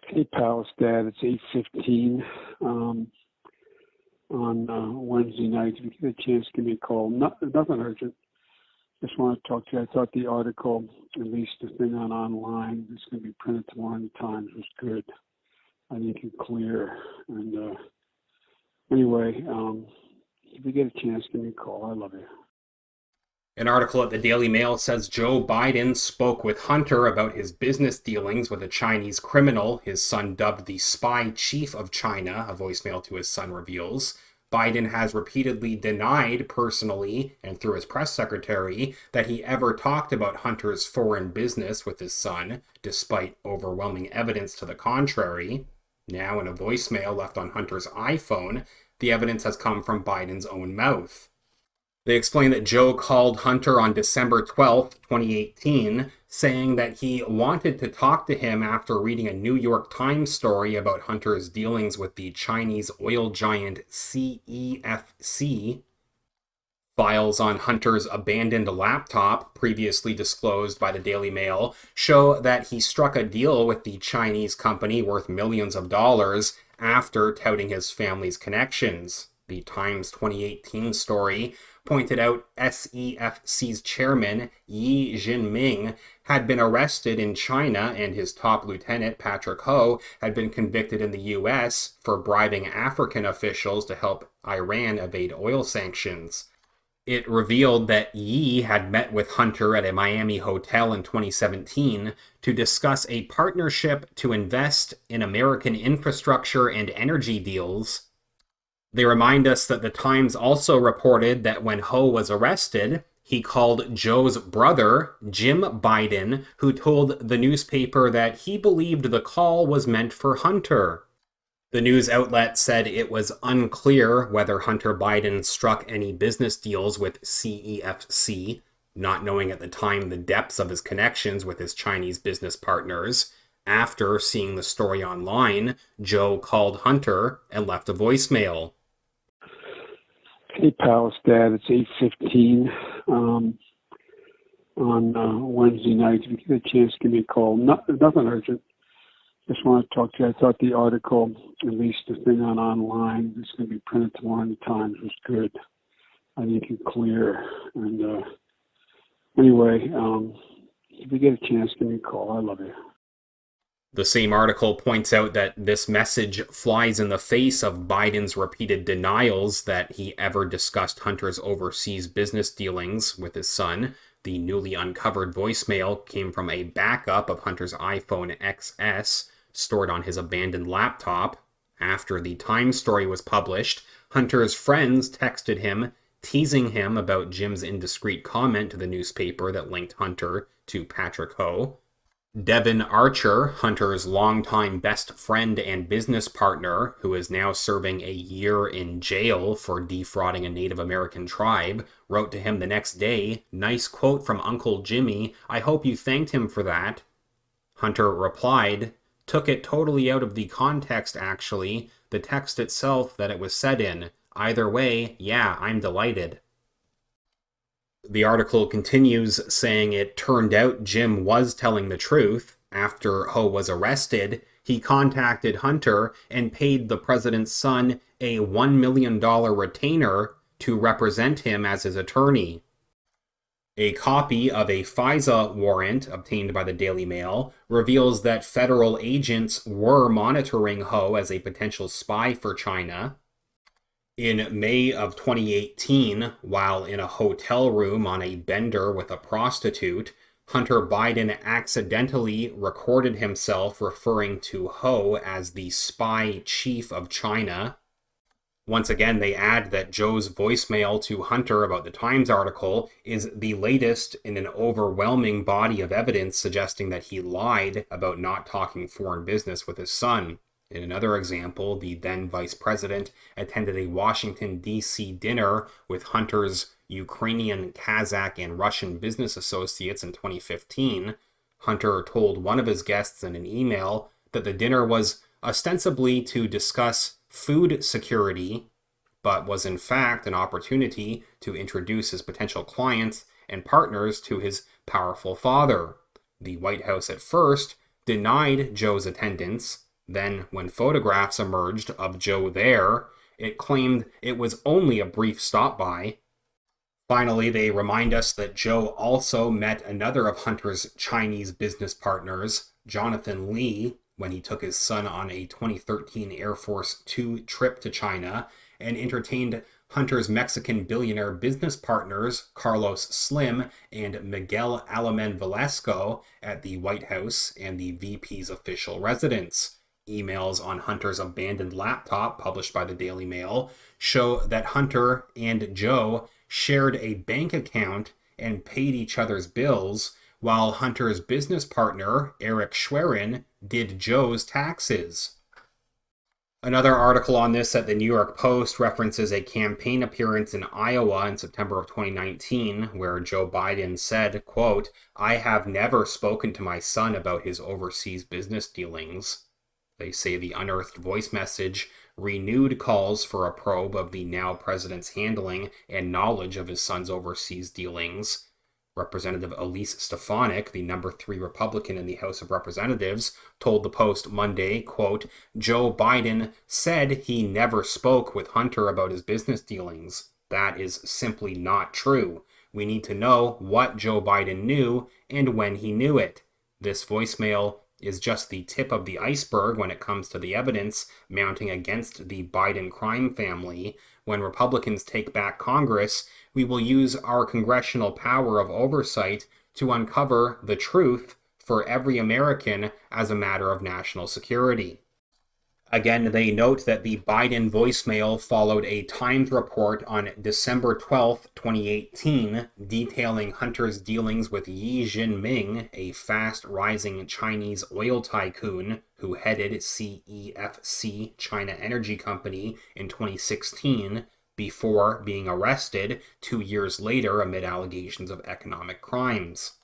Hey, pal, it's Dad. It's 8:15 on Wednesday night. If you get a chance, give me a call. Nothing urgent. Just want to talk to you. I thought the article, at least the thing online, that's going to be printed tomorrow in the Times, was good. I think it's clear. And anyway, if you get a chance, give me a call. I love you. An article at the Daily Mail says Joe Biden spoke with Hunter about his business dealings with a Chinese criminal his son dubbed the spy chief of China, a voicemail to his son reveals. Biden has repeatedly denied personally and through his press secretary that he ever talked about Hunter's foreign business with his son, despite overwhelming evidence to the contrary. Now, in a voicemail left on Hunter's iPhone, the evidence has come from Biden's own mouth. They explain that Joe called Hunter on December 12th, 2018, saying that he wanted to talk to him after reading a New York Times story about Hunter's dealings with the Chinese oil giant CEFC. Files on Hunter's abandoned laptop, previously disclosed by the Daily Mail, show that he struck a deal with the Chinese company worth millions of dollars after touting his family's connections. The Times 2018 story pointed out SEFC's chairman, Yi Jinming, had been arrested in China and his top lieutenant, Patrick Ho, had been convicted in the US for bribing African officials to help Iran evade oil sanctions. It revealed that Yi had met with Hunter at a Miami hotel in 2017 to discuss a partnership to invest in American infrastructure and energy deals. They remind us that the Times also reported that when Ho was arrested, he called Joe's brother, Jim Biden, who told the newspaper that he believed the call was meant for Hunter. The news outlet said it was unclear whether Hunter Biden struck any business deals with CEFC, not knowing at the time the depths of his connections with his Chinese business partners. After seeing the story online, Joe called Hunter and left a voicemail. Hey, pal, it's Dad. It's 8:15 on Wednesday night. If you get a chance, give me a call. Nothing urgent. Just want to talk to you. I thought the article, at least the thing online, that's going to be printed tomorrow in the Times, was good. I think it's clear. And anyway, if you get a chance, give me a call. I love you. The same article points out that this message flies in the face of Biden's repeated denials that he ever discussed Hunter's overseas business dealings with his son. The newly uncovered voicemail came from a backup of Hunter's iPhone XS, stored on his abandoned laptop. After the Times story was published, Hunter's friends texted him, teasing him about Jim's indiscreet comment to the newspaper that linked Hunter to Patrick Ho. Devin Archer, Hunter's longtime best friend and business partner, who is now serving a year in jail for defrauding a Native American tribe, wrote to him the next day, "Nice quote from Uncle Jimmy. I hope you thanked him for that." Hunter replied, "Took it totally out of the context, actually. The text itself that it was said in. Either way, yeah, I'm delighted." The article continues saying it turned out Jim was telling the truth. After Ho was arrested, he contacted Hunter and paid the president's son a $1 million retainer to represent him as his attorney. A copy of a FISA warrant obtained by the Daily Mail reveals that federal agents were monitoring Ho as a potential spy for China. In May of 2018, while in a hotel room on a bender with a prostitute, Hunter Biden accidentally recorded himself referring to Ho as the spy chief of China. Once again, they add that Joe's voicemail to Hunter about the Times article is the latest in an overwhelming body of evidence suggesting that he lied about not talking foreign business with his son. In another example, the then vice president attended a Washington, D.C. dinner with Hunter's Ukrainian, Kazakh, and Russian business associates in 2015. Hunter told one of his guests in an email that the dinner was ostensibly to discuss food security, but was in fact an opportunity to introduce his potential clients and partners to his powerful father. The White House at first denied Joe's attendance. Then, when photographs emerged of Joe there, it claimed it was only a brief stop by. Finally, they remind us that Joe also met another of Hunter's Chinese business partners, Jonathan Lee, when he took his son on a 2013 Air Force Two trip to China, and entertained Hunter's Mexican billionaire business partners, Carlos Slim and Miguel Alamen Velasco, at the White House and the VP's official residence. Emails on Hunter's abandoned laptop, published by the Daily Mail, show that Hunter and Joe shared a bank account and paid each other's bills, while Hunter's business partner, Eric Schwerin, did Joe's taxes. Another article on this at the New York Post references a campaign appearance in Iowa in September of 2019, where Joe Biden said, quote, "I have never spoken to my son about his overseas business dealings." They say the unearthed voice message renewed calls for a probe of the now president's handling and knowledge of his son's overseas dealings. Representative Elise Stefanik, the number 3 Republican in the House of Representatives, told the Post Monday, quote, "Joe Biden said he never spoke with Hunter about his business dealings. That is simply not true. We need to know what Joe Biden knew and when he knew it. This voicemail is just the tip of the iceberg when it comes to the evidence mounting against the Biden crime family. When Republicans take back Congress, we will use our congressional power of oversight to uncover the truth for every American as a matter of national security." Again, they note that the Biden voicemail followed a Times report on December 12, 2018, detailing Hunter's dealings with Yi Jinping, a fast-rising Chinese oil tycoon who headed CEFC, China Energy Company, in 2016, before being arrested 2 years later amid allegations of economic crimes.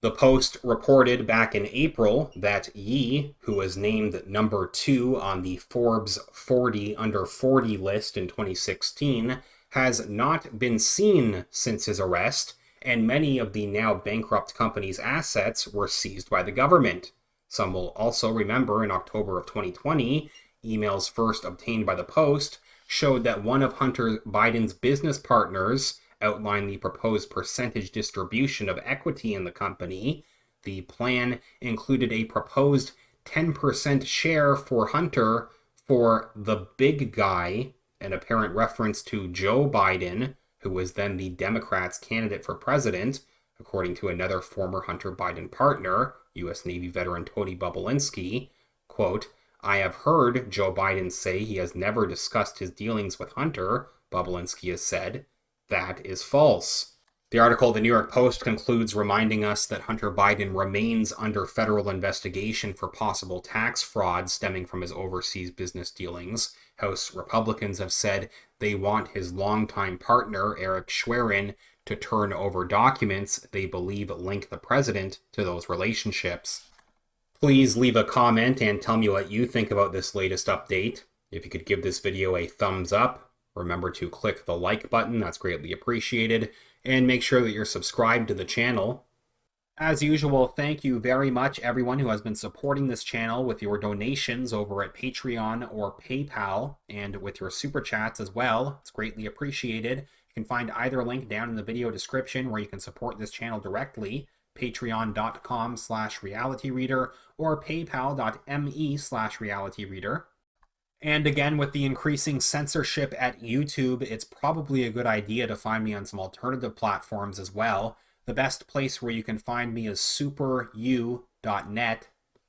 The Post reported back in April that Yi, who was named number 2 on the Forbes 40 under 40 list in 2016, has not been seen since his arrest, and many of the now bankrupt company's assets were seized by the government. Some will also remember in October of 2020, emails first obtained by the Post showed that one of Hunter Biden's business partners outlined the proposed percentage distribution of equity in the company. The plan included a proposed 10% share for Hunter for the big guy, an apparent reference to Joe Biden, who was then the Democrats' candidate for president, according to another former Hunter Biden partner, U.S. Navy veteran Tony Bobulinski. Quote, "I have heard Joe Biden say he has never discussed his dealings with Hunter," Bobulinski has said. That is false. The article of the New York Post concludes reminding us that Hunter Biden remains under federal investigation for possible tax fraud stemming from his overseas business dealings. House Republicans have said they want his longtime partner, Eric Schwerin, to turn over documents they believe link the president to those relationships. Please leave a comment and tell me what you think about this latest update. If you could give this video a thumbs up, remember to click the like button, that's greatly appreciated, and make sure that you're subscribed to the channel. As usual, thank you very much everyone who has been supporting this channel with your donations over at Patreon or PayPal, and with your super chats as well. It's greatly appreciated. You can find either link down in the video description where you can support this channel directly, patreon.com/realityreader or paypal.me/realityreader. And again, with the increasing censorship at YouTube, it's probably a good idea to find me on some alternative platforms as well. The best place where you can find me is superu.net.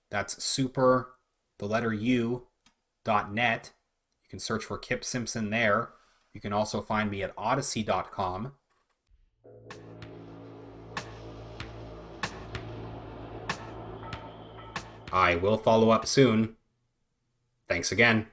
That's super, the letter U.net. You can search for Kip Simpson there. You can also find me at odyssey.com. I will follow up soon. Thanks again.